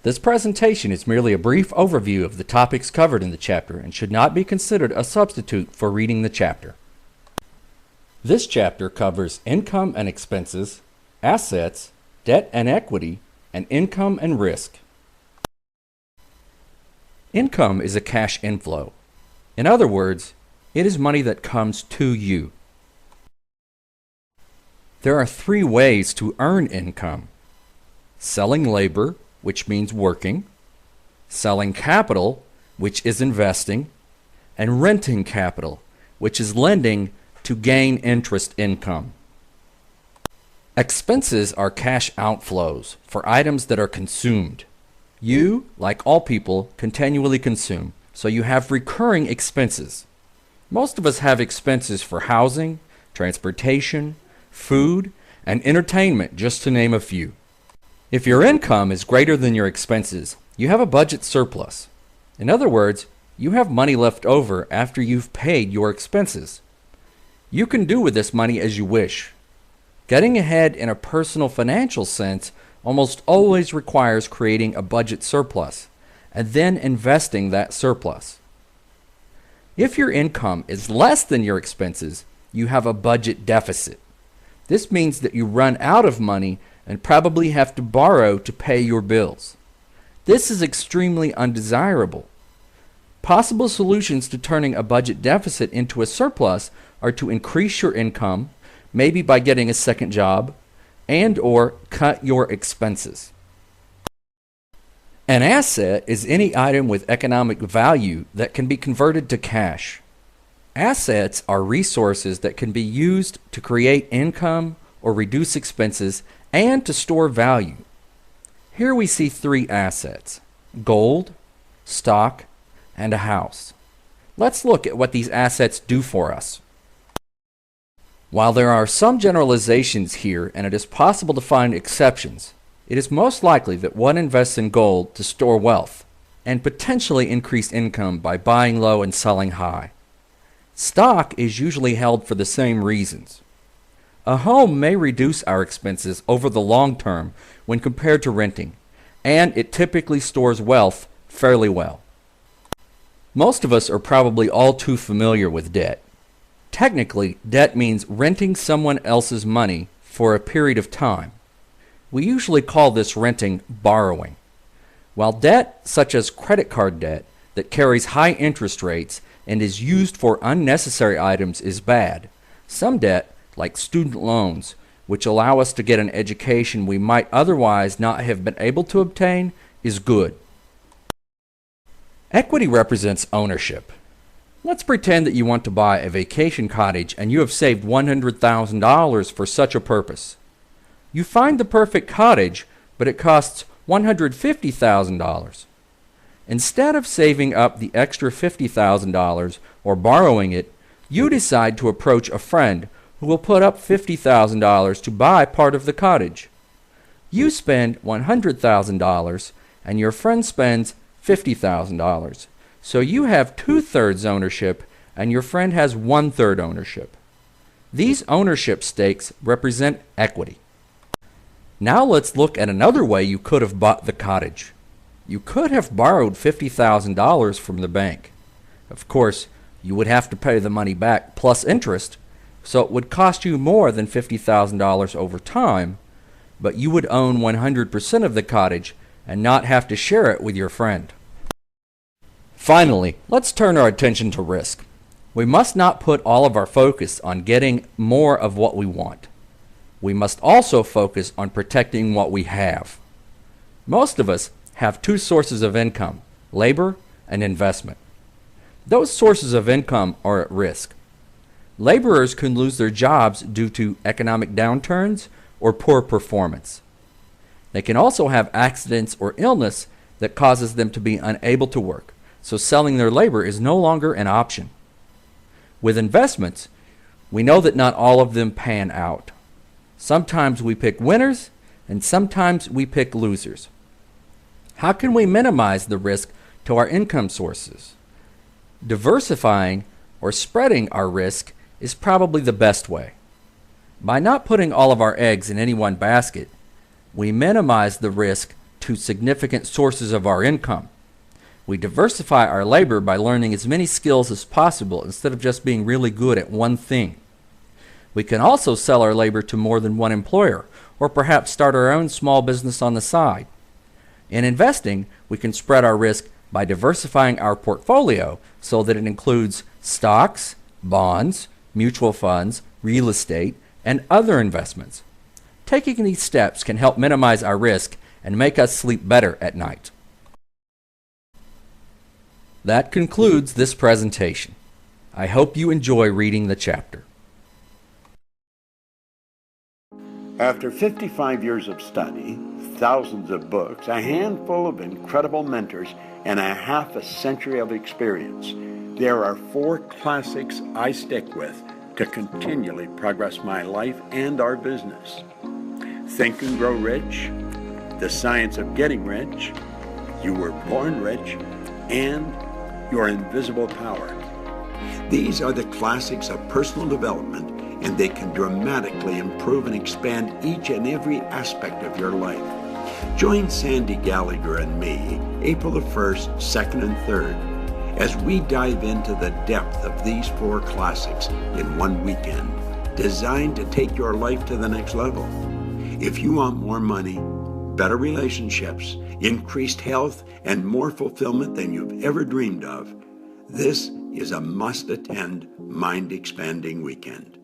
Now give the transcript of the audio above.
This presentation is merely a brief overview of the topics covered in the chapter and should not be considered a substitute for reading the chapter. This chapter covers income and expenses, assets, debt and equity, and income and risk. Income is a cash inflow. In other words, it is money that comes to you. There are three ways to earn income: selling labor, which means working; selling capital, which is investing; and renting capital, which is lending to gain interest income. Expenses are cash outflows for items that are consumed. You, like all people, continually consume, so you have recurring expenses. Most of us have expenses for housing, transportation, food, and entertainment, just to name a few. If your income is greater than your expenses, you have a budget surplus. In other words, you have money left over after you've paid your expenses. You can do with this money as you wish. Getting ahead in a personal financial sense almost always requires creating a budget surplus and then investing that surplus. If your income is less than your expenses, you have a budget deficit. This means that you run out of money and probably have to borrow to pay your bills. This is extremely undesirable. Possible solutions to turning a budget deficit into a surplus are to increase your income, maybe by getting a second job, and/or cut your expenses. An asset is any item with economic value that can be converted to cash. Assets are resources that can be used to create income or reduce expenses and to store value. Here we see three assets: gold, stock, and a house. Let's look at what these assets do for us. While there are some generalizations here and it is possible to find exceptions, it is most likely that one invests in gold to store wealth and potentially increase income by buying low and selling high. Stock is usually held for the same reasons. A home may reduce our expenses over the long term when compared to renting, and it typically stores wealth fairly well. Most of us are probably all too familiar with debt. Technically, debt means renting someone else's money for a period of time. We usually call this renting borrowing. While debt, such as credit card debt, that carries high interest rates and is used for unnecessary items is bad, some debt, like student loans, which allow us to get an education we might otherwise not have been able to obtain, is good. Equity represents ownership. Let's pretend that you want to buy a vacation cottage and you have saved $100,000 for such a purpose. You find the perfect cottage, but it costs $150,000. Instead of saving up the extra $50,000 or borrowing it, you decide to approach a friend who will put up $50,000 to buy part of the cottage. You spend $100,000 and your friend spends $50,000. So you have 2/3 ownership and your friend has 1/3 ownership. These ownership stakes represent equity. Now let's look at another way you could have bought the cottage. You could have borrowed $50,000 from the bank. Of course, you would have to pay the money back plus interest, so it would cost you more than $50,000 over time, but you would own 100% of the cottage and not have to share it with your friend. Finally, let's turn our attention to risk. We must not put all of our focus on getting more of what we want. We must also focus on protecting what we have. Most of us have two sources of income: labor and investment. Those sources of income are at risk. Laborers can lose their jobs due to economic downturns or poor performance. They can also have accidents or illness that causes them to be unable to work, so selling their labor is no longer an option. With investments, we know that not all of them pan out. Sometimes we pick winners, and sometimes we pick losers. How can we minimize the risk to our income sources? Diversifying or spreading our risk is probably the best way. By not putting all of our eggs in any one basket, we minimize the risk to significant sources of our income. We diversify our labor by learning as many skills as possible instead of just being really good at one thing. We can also sell our labor to more than one employer, or perhaps start our own small business on the side. In investing, we can spread our risk by diversifying our portfolio so that it includes stocks, bonds, mutual funds, real estate, and other investments. Taking these steps can help minimize our risk and make us sleep better at night. That concludes this presentation. I hope you enjoy reading the chapter. After 55 years of study, thousands of books, a handful of incredible mentors, and a half a century of experience, there are 4 classics I stick with to continually progress my life and our business. Think and Grow Rich, The Science of Getting Rich, You Were Born Rich, and Your Invisible Power. These are the classics of personal development, and they can dramatically improve and expand each and every aspect of your life. Join Sandy Gallagher and me April the 1st, 2nd, and 3rd as we dive into the depth of these 4 classics in one weekend, designed to take your life to the next level. If you want more money, better relationships, increased health, and more fulfillment than you've ever dreamed of, this is a must-attend, mind-expanding weekend.